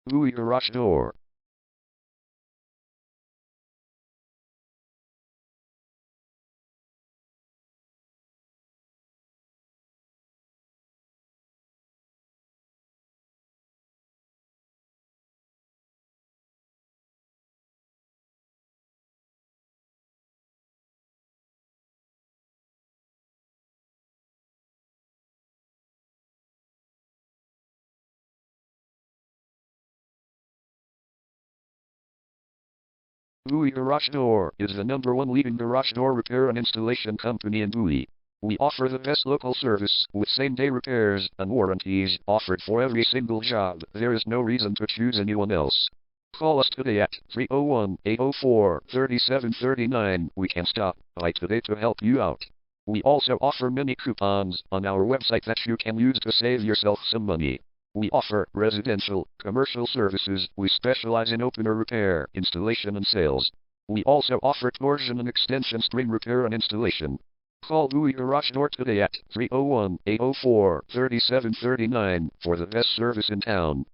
Bowie garage door. Bowie Garage Door is the #1 leading garage door repair and installation company in Bowie. We offer the best local service with same-day repairs and warranties offered for every single job. There is no reason to choose anyone else. Call us today at 301-804-3739. We can stop by today to help you out. We also offer many coupons on our website that you can use to save yourself some money. We offer residential, commercial services. We specialize in opener repair, installation and sales. We also offer torsion and extension string repair and installation. Call Bowie Garage Door today at 301-804-3739 for the best service in town.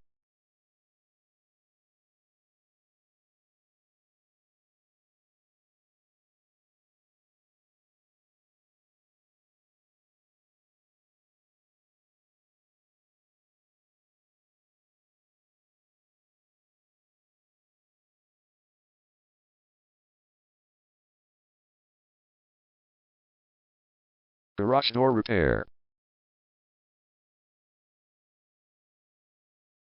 Garage door repair.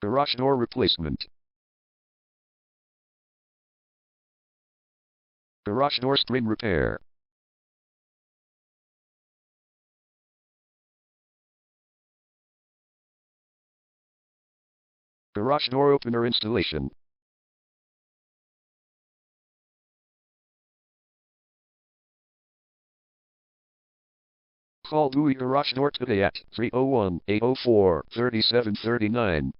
Garage door replacement. Garage door string repair. Garage door opener installation. Call Bowie Garage Door today at 301-804-3739.